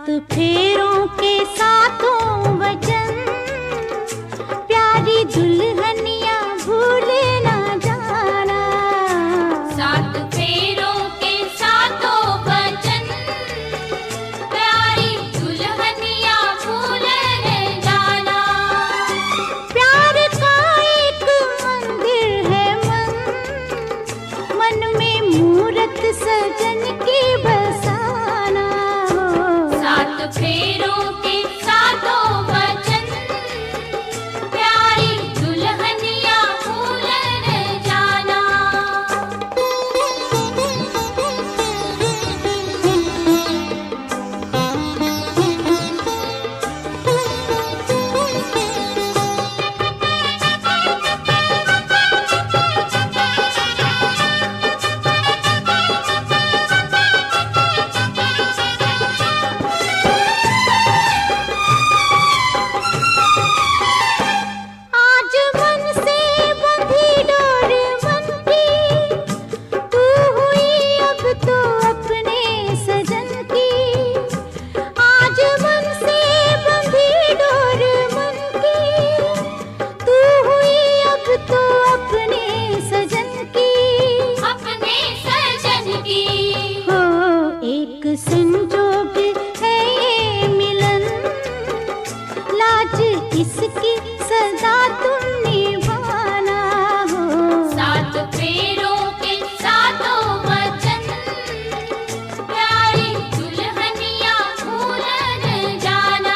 फेरों के सातों वचन, प्यारी दुल्हनिया भूले ना जाना। सात फेरों के सातों वचन, प्यारी दुल्हनिया भूले न जाना। प्यार का एक मंदिर है मन, मन में मूरत सजन की बसाना। सात फेरों के सातों वचन, प्यारी दुल्हनिया भूले न जाना। आज मन से बंधी डोर मन की, तू हुई अब तो अपने सजन की। आज मन से बंधी डोर मन की, तू हुई अब तो अपने सजन की। अपने सजन की हो एक संजोग है ये मिलन, लाज इसकी सदा तुम निभाना। हो सात फेरों के सातों वचन, प्यारी दुल्हनिया भूले न जाना।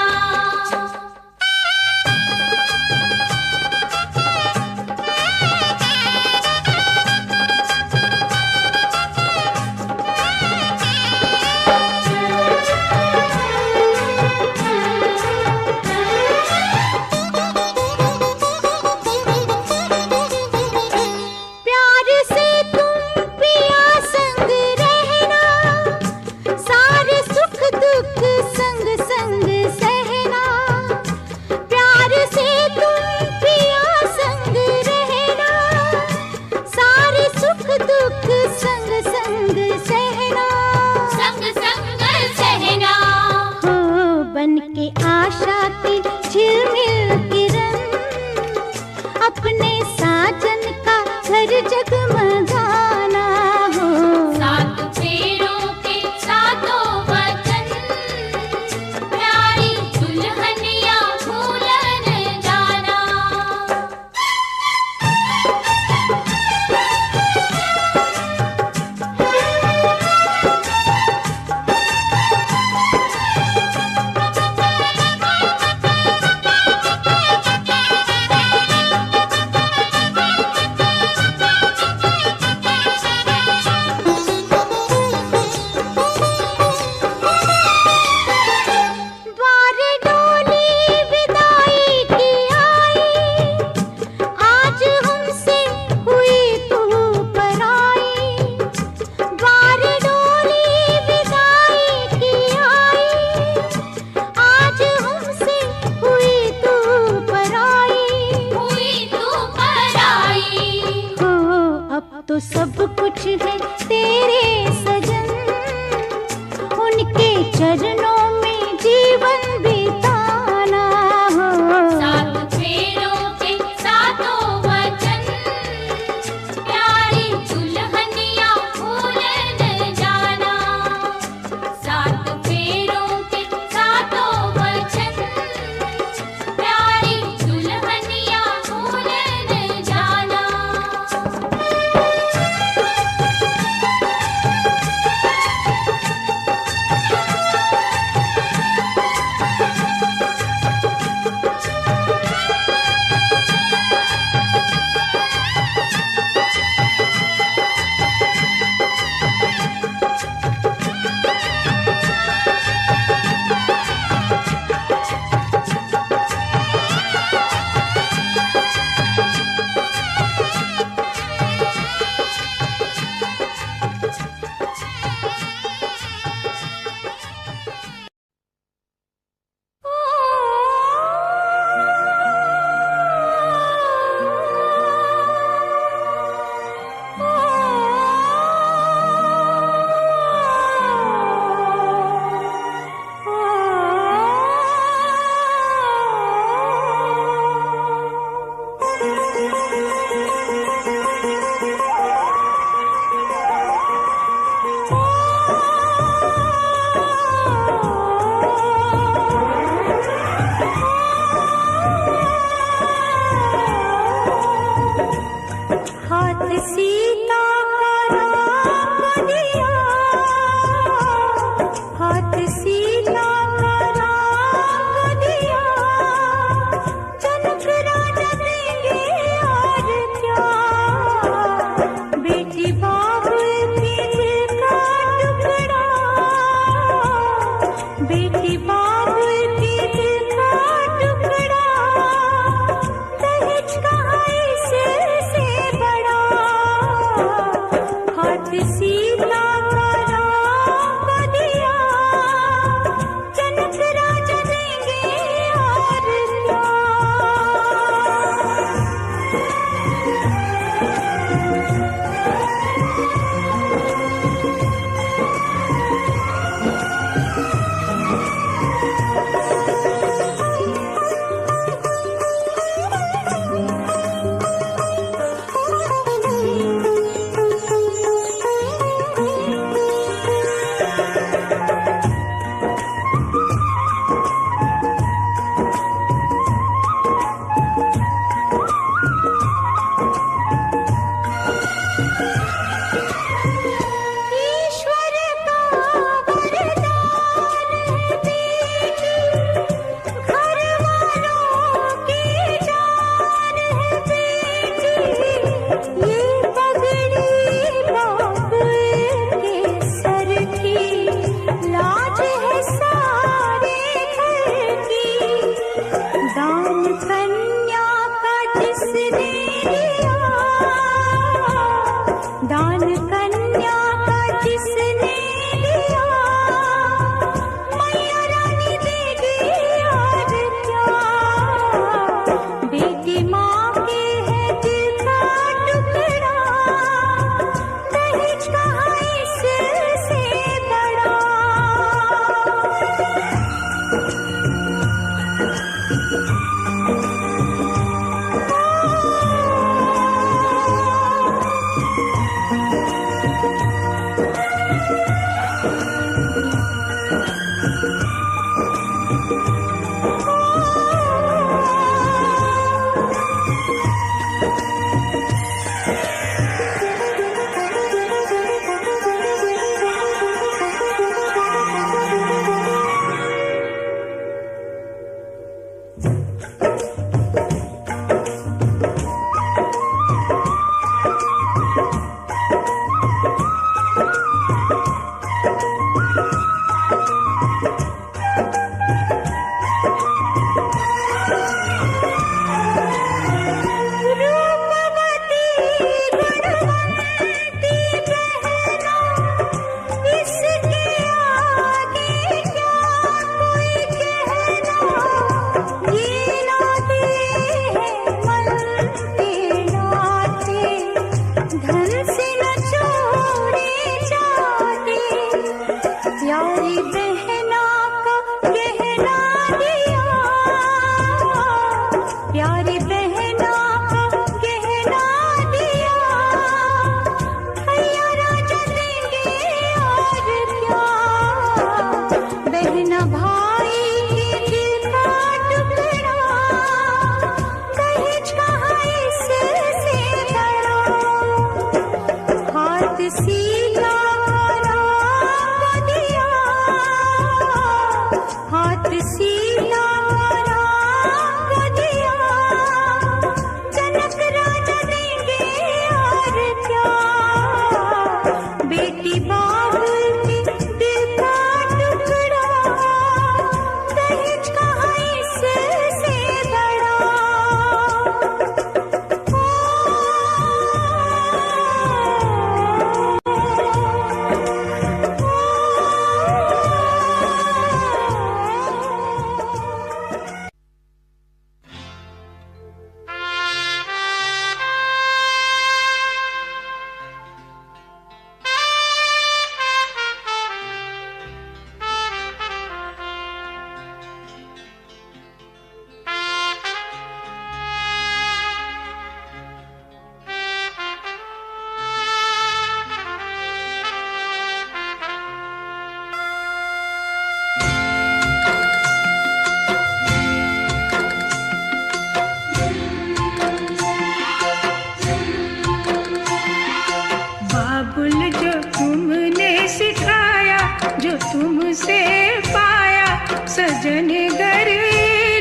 जो तुमसे पाया सजन घर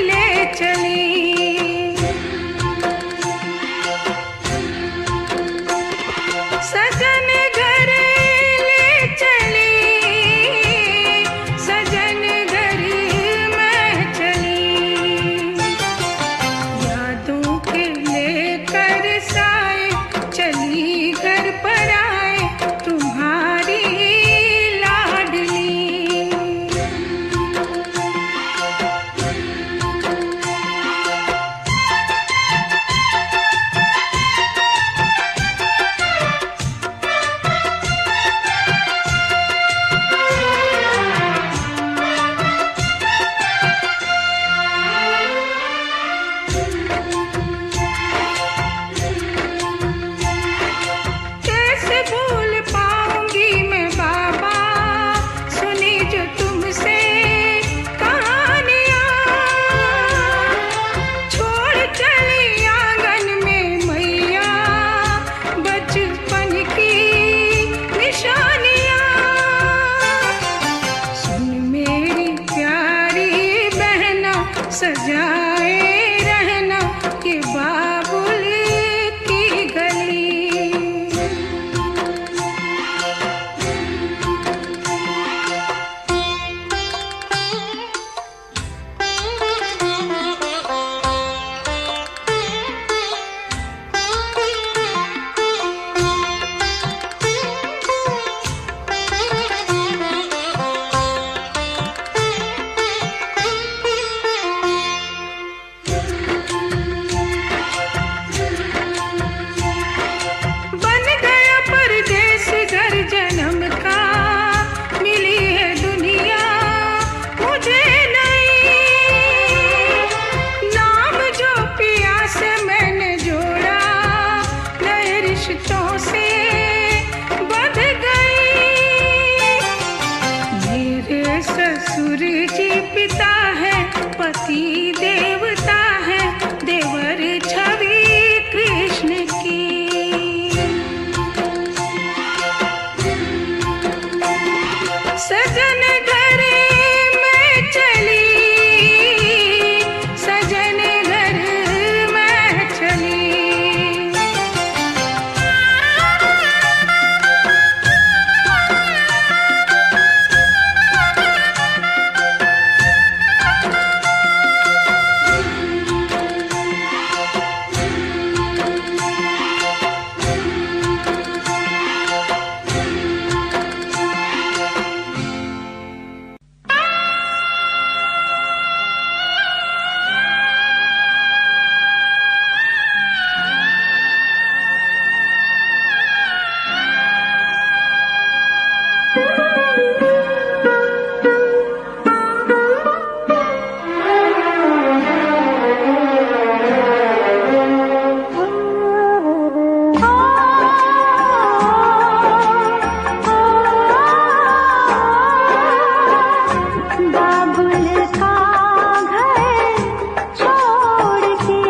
ले चली। सजन घर ले चली, सजन घर मैं चली। यादों के लेकर साए चली घर पर आए तुम्हारी लाडली। कैसे भूल पाऊंगी मैं बाबा सुनी जो तुमसे कहानियां। छोड़ चली आंगन में मैया बचपन की निशानियां। सुन मेरी प्यारी बहना सजाए रहना ये बाबुल की गली। बन गया परदेस घर जन्म का, मिली है दुनिया मुझे नई। नाम जो पिया से मैंने जोड़ा नए रिश्तों से बंध गई। मेरे ससुर जी पिता है पति देवता है देवर छवि कृष्ण की। सजन घर में चली, सजन घर में चली। बाबुल का घर छोड़ के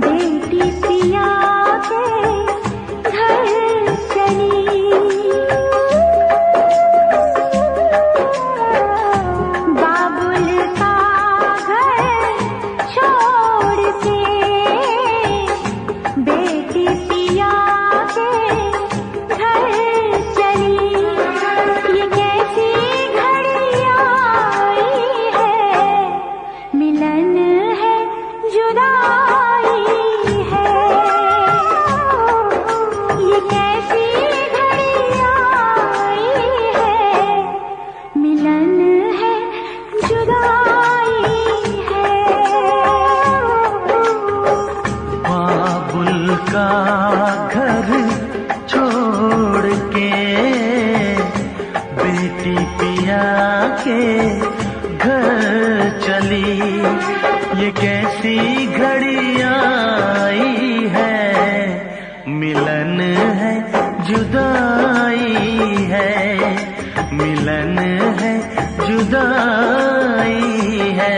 बेटी पिया के घर चली। बाबुल का घर छोड़ के बेटी पिया के घर चली। ये कैसी घड़ी आई है, मिलन है जुदाई है। ये कैसी घड़ी आई है, मिलन है जुदाई है। बाबुल का घर छोड़ के बेटी पिया के घर चली। ये कैसी घड़ी आई है, मिलन है जुदाई है, मिलन है जुदाई है।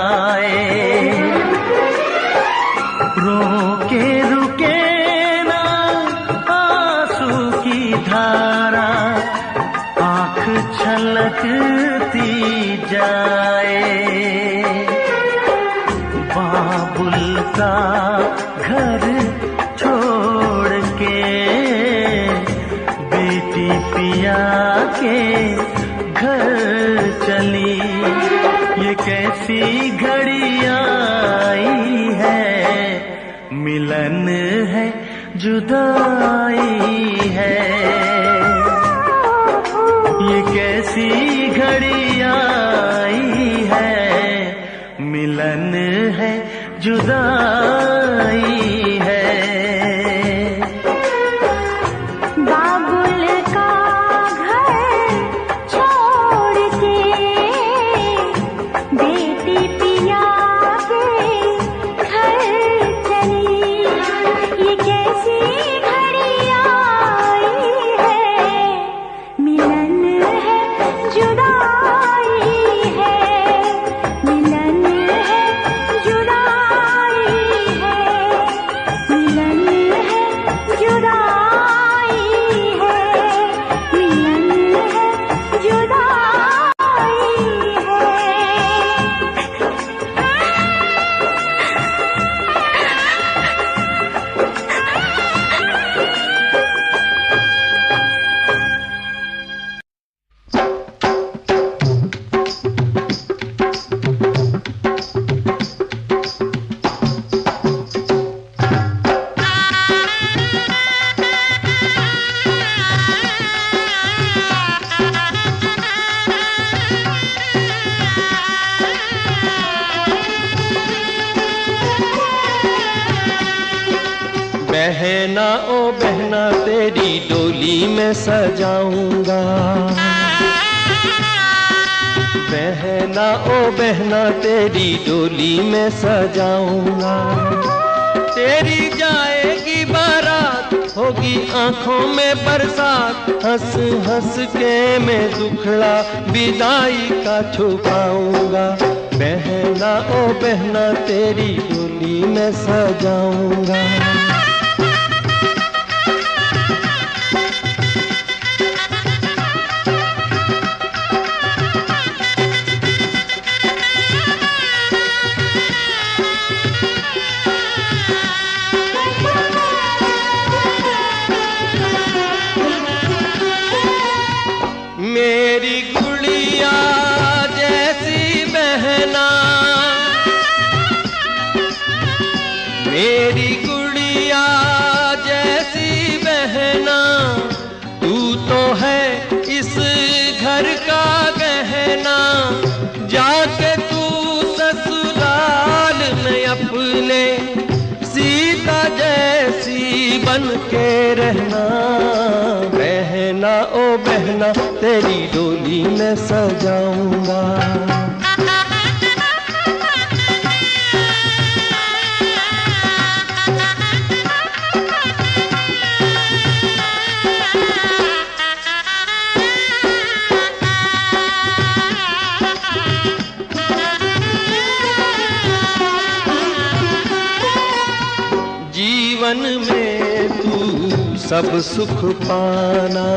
आए। रोके रुके ना आंसू की धारा, आँख छलकती जाए। बाबुल का घर छोड़ के बेटी पिया के घर चली, ये कैसी घड़ी आई है, मिलन है जुदाई है। ये कैसी घड़ी आई है, मिलन है जुदाई है। बाबुल का घर छोड़ के बेटी पिया के घर चली, ये कैसी घड़ी आई है, मिलन है जुदाई है, मिलन है जुदाई है, मिलन है जुदाई है, मिलन है जुदाई बहना ओ बहना तेरी डोली में सजाऊंगा। बहना ओ बहना तेरी डोली में सजाऊंगा। तेरी जाएगी बारात, होगी आंखों में बरसात, हंस हंस के मैं दुखड़ा विदाई का छुपाऊंगा। बहना ओ बहना तेरी डोली में सजाऊंगा। मेरी गुड़िया जैसी बहना, मेरी गुड़िया जैसी बहना, तू तो है इस घर का गहना। जाके तू ससुराल में अपने सीता जैसी बन के रहना। बहना ओ बहना तेरी डोली में सजाऊंगा। जीवन में तू सब सुख पाना,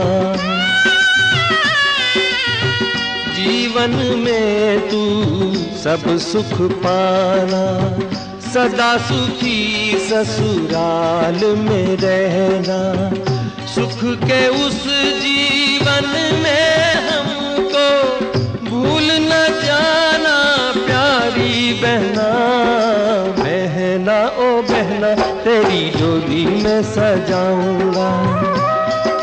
जीवन में तू सब सुख पाना। सदा सुखी ससुराल में रहना, सुख के उस जीवन में हमको भूल न जाना प्यारी बहना। बहना ओ बहना तेरी डोली में सजाऊंगा।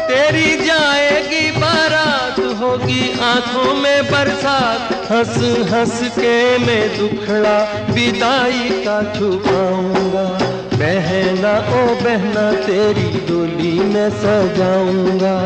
तेरी जाएगी बारात, होगी आंखों में बरसात, हंस हंस के मैं दुखड़ा विदाई का छुपाऊंगा। बहना ओ बहना तेरी डोली में सजाऊंगा।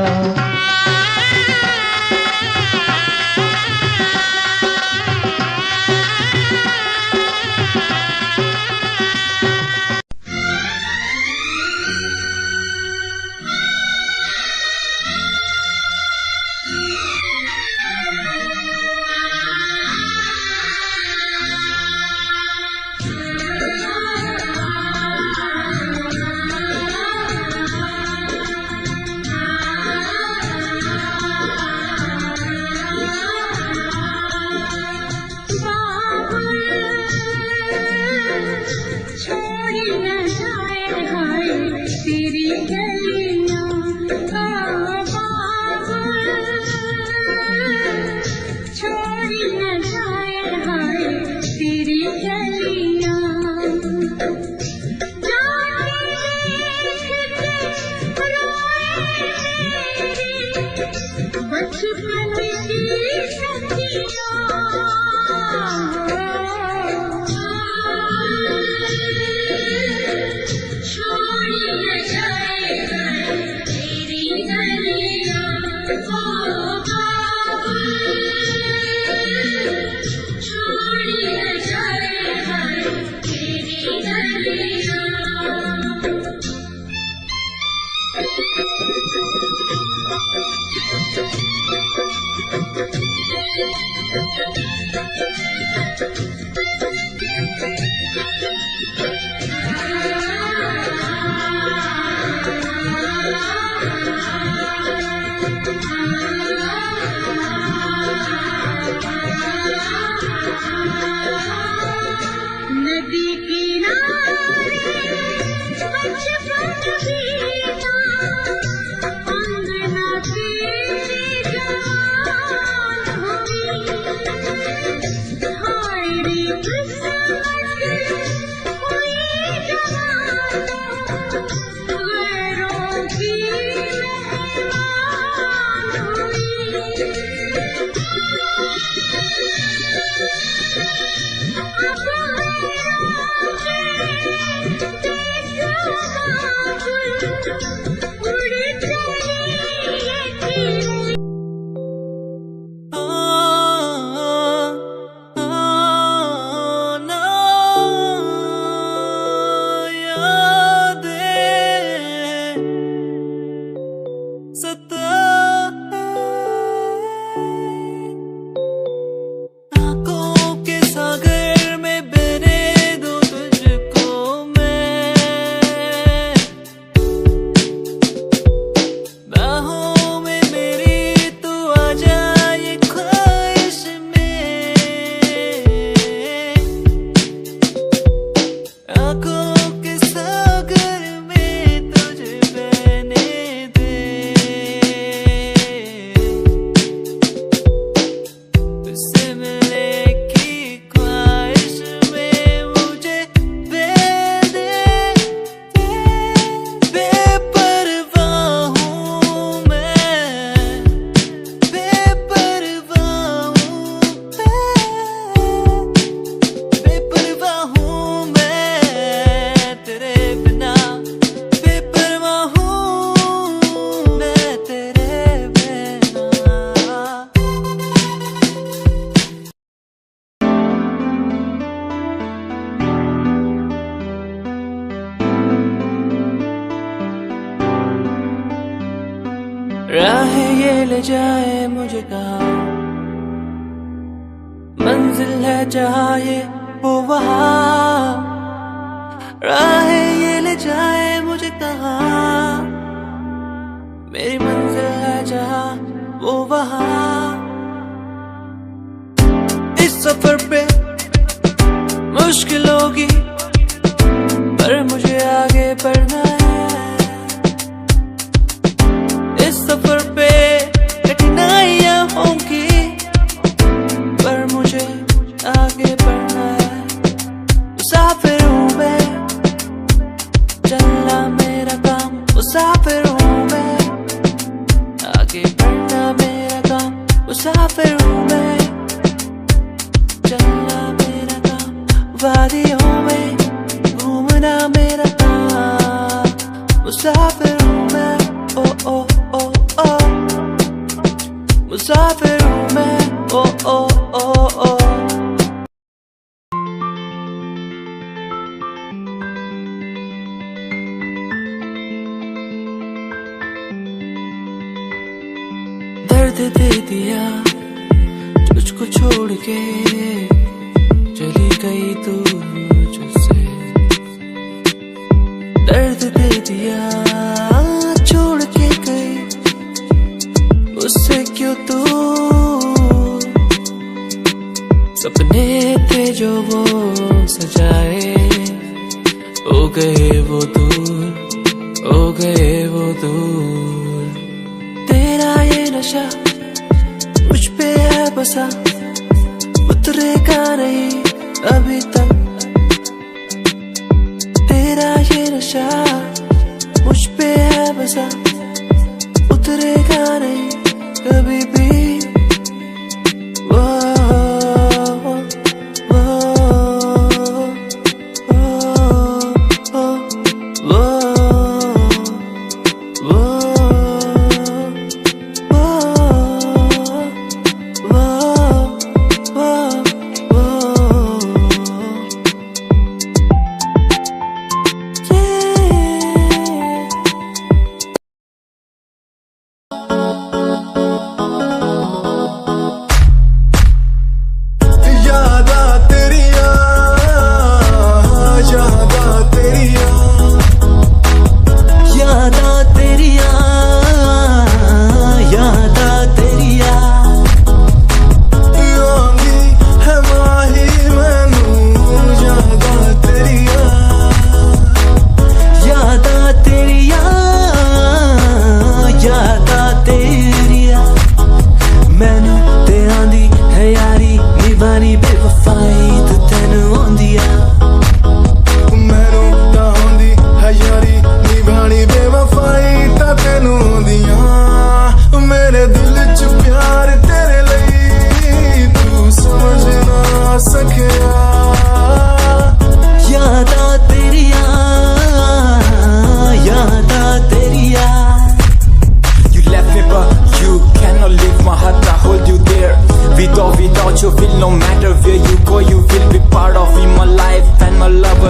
नदी किनारे बचपन बीता, अंगना तेरी जान हुई। हाय रे किस्मत हुई जवानी, गैरों की मेहमान हुई। राहें ये ले जाए मुझे कहाँ, मंजिल है जहाँ ये वो वहाँ। राहें ये ले जाए मुझे कहाँ, मेरी मंजिल है जहाँ वो वहाँ। इस सफर पे मुश्किल होगी पर मुझे आगे बढ़ना है। इस सफर पे कठिनाइयां होंगी पर मुझे आगे बढ़ना है। मुसाफिर हूँ मैं, चलना मेरा काम। मुसाफिर हूँ मैं, आगे बढ़ना मेरा काम। मुसाफिर हूँ मैं, चलना मेरा काम। वादियों में घूमना मेरा काम। मुसाफिर हूँ मैं, ओ ओ ओ ओ। मुसाफिर हूँ मैं, ओ ओ ओ ओ। दर्द दे दिया तुझको छोड़ के, चली गई तू मुझसे। दर्द दे दिया छोड़ के गई मुझसे क्यों तू। सपने थे जो वो सजाए, हो गए वो दूर, हो गए वो दूर। तेरा ये नशा मुझ पे है बसा, उतरेगा नहीं अभी तक। तेरा ये नशा मुझ पे है बसा, उतरेगा नहीं कभी भी।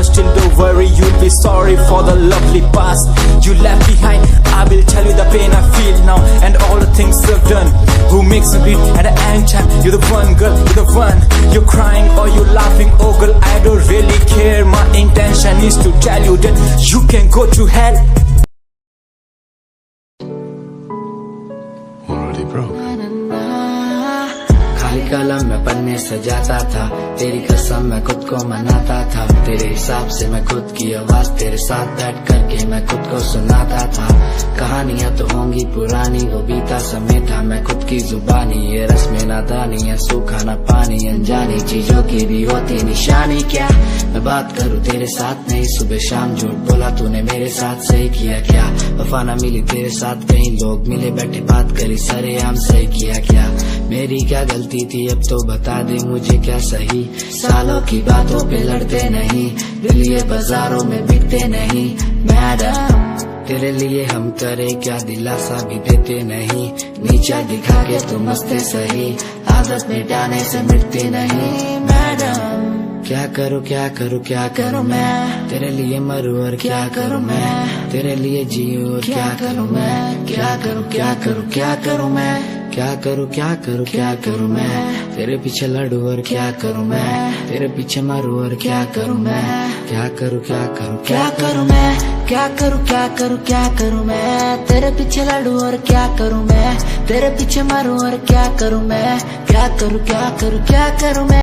but still don't worry, you'll be sorry for the lovely past you left behind. I will tell you the pain I feel now and all the things I've done. Who makes me beat at the end time? You're the one, girl, you're the one. You're crying or you're laughing, oh girl, I don't really care. My intention is to tell you that you can go to hell. Already broke. खाली कलम में पन्ने सजाता था, तेरी कसम मैं खुद को मनाता था। तेरे हिसाब से मैं खुद की आवाज तेरे साथ बैठ करके मैं खुद को सुनाता था। कहानियां तो होंगी पुरानी, वो बीता समय था मैं खुद की जुबानी। ये रस्में नादानी है, सूखा ना पानी, अनजानी चीजों की भी होती निशानी। क्या मैं बात करूं तेरे साथ नहीं, सुबह शाम झूठ बोला तूने मेरे साथ, सही किया क्या? वफा ना मिली तेरे साथ, कई लोग मिले बैठे बात करी सरेआम, सही किया क्या? मेरी क्या गलती थी अब तो बता दे मुझे, क्या सही? सालों की बातों पे लड़ते नहीं, दिल ये बाजारों में बिकते नहीं। मैडम तेरे लिए हम करे क्या, दिलासा भी देते नहीं। नीचा दिखा के तुम हंसते सही, आदत मिटाने से मिटती नहीं। मैडम क्या करूं क्या करूं क्या करूं मैं, तेरे लिए मरूं और क्या करूं मैं, तेरे लिए जीऊं और क्या करूं मैं। क्या करूं क्या करूं क्या करूं मैं, क्या करूं क्या करूं क्या करूं मैं, तेरे पीछे लड़ूं और क्या करूं मैं, तेरे पीछे मरूं और क्या करूं मैं। क्या करूं क्या करूं क्या करूं मैं, क्या करूं क्या करूं क्या करूं मैं, तेरे पीछे लड़ूं और क्या करूं मैं, तेरे पीछे मरूं और क्या करूं मैं। क्या करूं क्या करूं क्या करूं मैं।